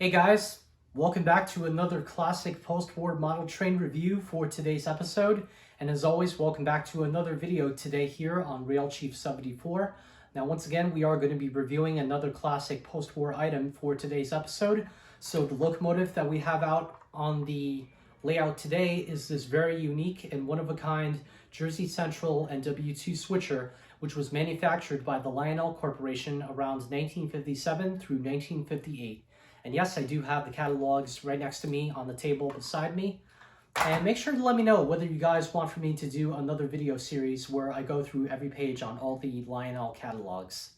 Hey guys, welcome back to another classic post-war model train review for today's episode. And as always, welcome back to another video today here on Rail Chief 74. Now, once again, we are going to be reviewing another classic post-war item for today's episode. So the locomotive that we have out on the layout today is this very unique and one-of-a-kind Jersey Central NW2 Switcher, which was manufactured by the Lionel Corporation around 1957 through 1958. And yes, I do have the catalogs right next to me on the table beside me. And make sure to let me know whether you guys want for me to do another video series where I go through every page on all the Lionel catalogs.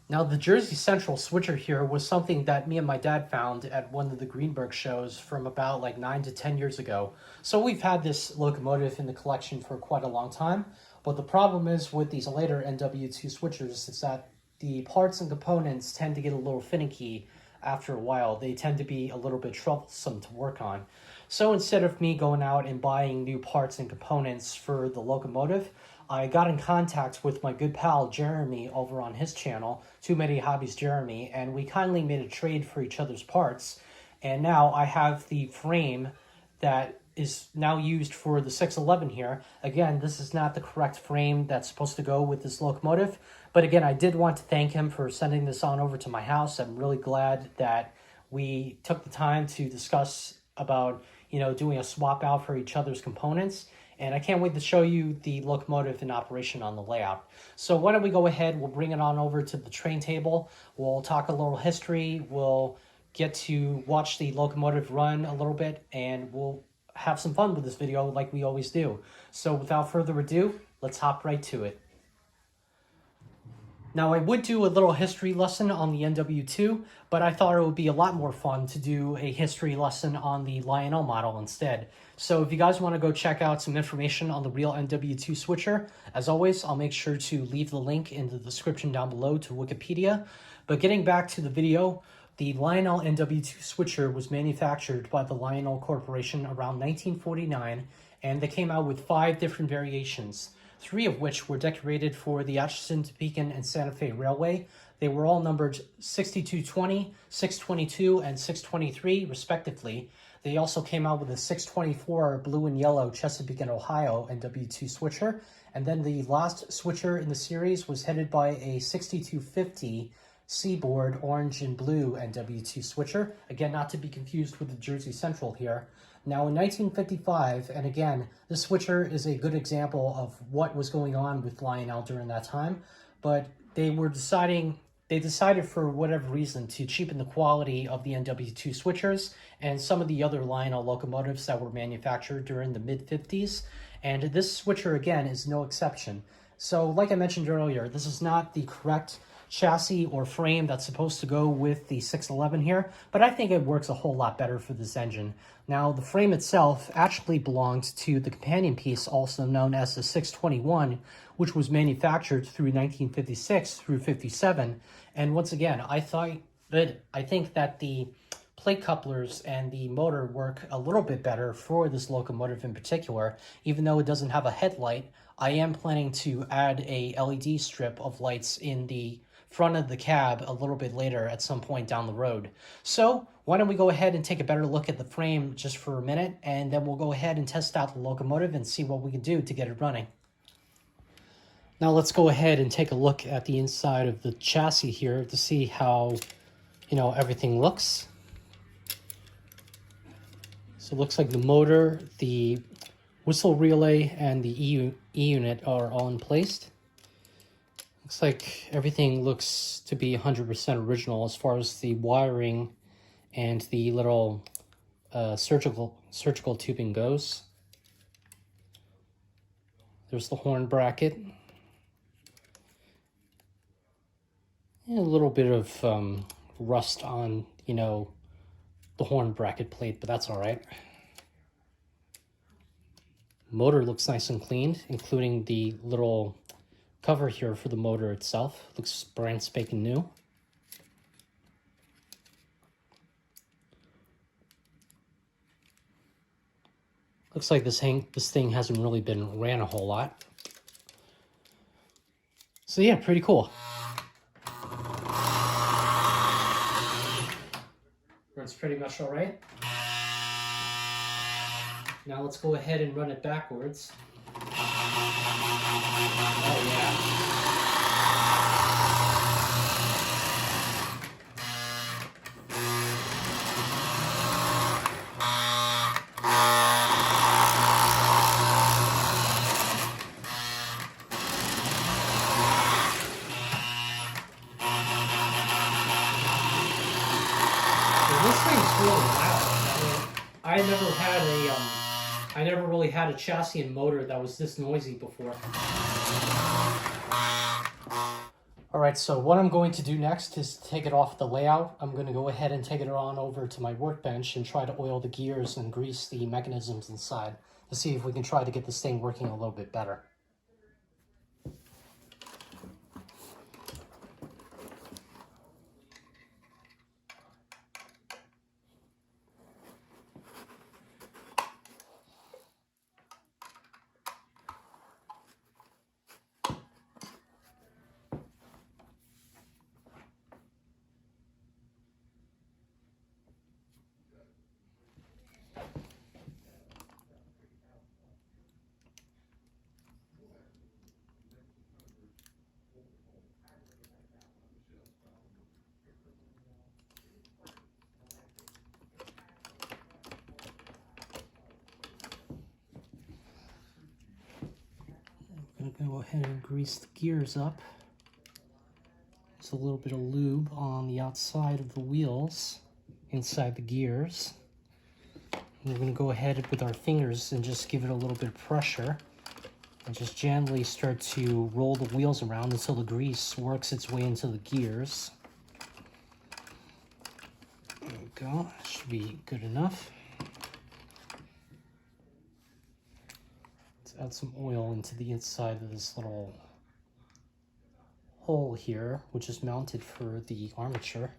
Now, the Jersey Central Switcher here was something that me and my dad found at one of the Greenberg shows from about like 9 to 10 years ago. So we've had this locomotive in the collection for quite a long time. But the problem is with these later NW2 Switchers is that the parts and components tend to get a little finicky after a while. They tend to be a little bit troublesome to work on. So instead of me going out and buying new parts and components for the locomotive, I got in contact with my good pal Jeremy over on his channel, Too Many Hobbies Jeremy, and we kindly made a trade for each other's parts. And now I have the frame that is now used for the 611 here. Again, this is not the correct frame that's supposed to go with this locomotive. But again, I did want to thank him for sending this on over to my house. I'm really glad that we took the time to discuss about, doing a swap out for each other's components. And I can't wait to show you the locomotive in operation on the layout. So why don't we go ahead, we'll bring it on over to the train table. We'll talk a little history. We'll get to watch the locomotive run a little bit, and we'll have some fun with this video like we always do. So without further ado, let's hop right to it. Now, I would do a little history lesson on the NW2, but I thought it would be a lot more fun to do a history lesson on the Lionel model instead. So if you guys want to go check out some information on the real NW2 Switcher, as always, I'll make sure to leave the link in the description down below to Wikipedia. But getting back to the video, the Lionel NW2 Switcher was manufactured by the Lionel Corporation around 1949, and they came out with 5 different variations, 3 of which were decorated for the Atchison, Topeka, and Santa Fe Railway. They were all numbered 6220, 622, and 623, respectively. They also came out with a 624 blue and yellow Chesapeake and Ohio NW2 Switcher. And then the last switcher in the series was headed by a 6250 Seaboard orange and blue NW2 Switcher. Again, not to be confused with the Jersey Central here. Now, in 1955, and again, this switcher is a good example of what was going on with Lionel during that time, but they decided for whatever reason to cheapen the quality of the NW2 switchers and some of the other Lionel locomotives that were manufactured during the mid-50s, and this switcher, again, is no exception. So, like I mentioned earlier, this is not the correct chassis or frame that's supposed to go with the 611 here, but I think it works a whole lot better for this engine. Now, the frame itself actually belonged to the companion piece, also known as the 621, which was manufactured through 1956 through 57. And once again, I think that the plate couplers and the motor work a little bit better for this locomotive in particular. Even though it doesn't have a headlight, I am planning to add a LED strip of lights in the front of the cab a little bit later at some point down the road. So why don't we go ahead and take a better look at the frame just for a minute, and then we'll go ahead and test out the locomotive and see what we can do to get it running. Now let's go ahead and take a look at the inside of the chassis here to see how, everything looks. So it looks like the motor, the whistle relay, and the E-unit are all in place. Looks like everything looks to be 100% original as far as the wiring and the little surgical tubing goes. There's the horn bracket. And a little bit of rust on, the horn bracket plate, but that's all right. Motor looks nice and clean, including the little cover here for the motor itself. Looks brand spanking new. Looks like this thing hasn't really been ran a whole lot. So yeah, pretty cool. Runs pretty much all right. Now let's go ahead and run it backwards. Oh yeah. This thing's really loud. I never really had a chassis and motor that was this noisy before. Alright, so what I'm going to do next is take it off the layout. I'm going to go ahead and take it on over to my workbench and try to oil the gears and grease the mechanisms inside to see if we can try to get this thing working a little bit better. I'm going to go ahead and grease the gears up. There's a little bit of lube on the outside of the wheels, inside the gears. And we're going to go ahead with our fingers and just give it a little bit of pressure. And just gently start to roll the wheels around until the grease works its way into the gears. There we go. That should be good enough. Let's add some oil into the inside of this little hole here, which is mounted for the armature.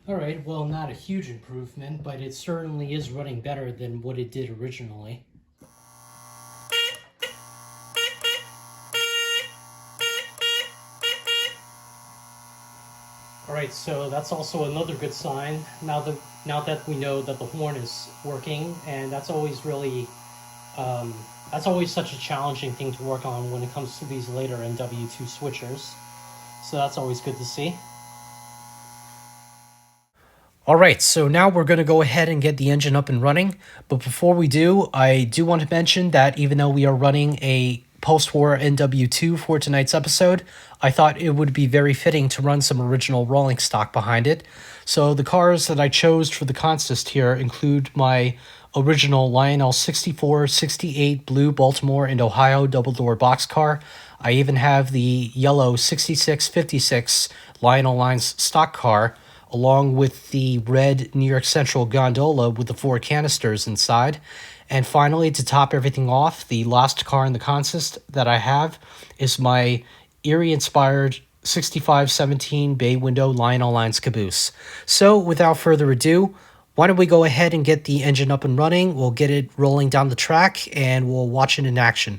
Alright, well, not a huge improvement, but it certainly is running better than what it did originally. Alright, so that's also another good sign, now that we know that the horn is working, and that's always really, that's always such a challenging thing to work on when it comes to these later NW2 switchers. So that's always good to see. Alright, so now we're going to go ahead and get the engine up and running, but before we do, I do want to mention that even though we are running a post-war NW2 for tonight's episode, I thought it would be very fitting to run some original rolling stock behind it. So the cars that I chose for the consist here include my original Lionel 64, 68 blue Baltimore and Ohio double-door boxcar. I even have the yellow 66, 56 Lionel Lines stock car, along with the red New York Central gondola with the 4 canisters inside. And finally, to top everything off, the last car in the consist that I have is my Erie-inspired 6517 bay window Lionel Lines caboose. So without further ado, why don't we go ahead and get the engine up and running, we'll get it rolling down the track, and we'll watch it in action.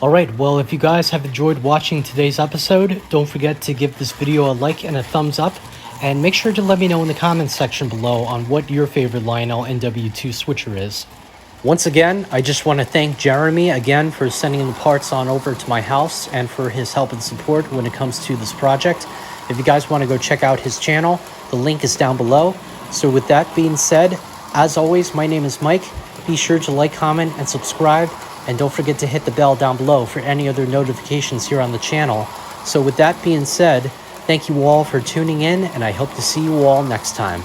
Alright, well, if you guys have enjoyed watching today's episode, don't forget to give this video a like and a thumbs up, and make sure to let me know in the comments section below on what your favorite Lionel NW2 switcher is. Once again, I just want to thank Jeremy again for sending the parts on over to my house and for his help and support when it comes to this project. If you guys want to go check out his channel, the link is down below. So with that being said, as always, my name is Mike. Be sure to like, comment, and subscribe. And don't forget to hit the bell down below for any other notifications here on the channel. So with that being said, thank you all for tuning in, and I hope to see you all next time.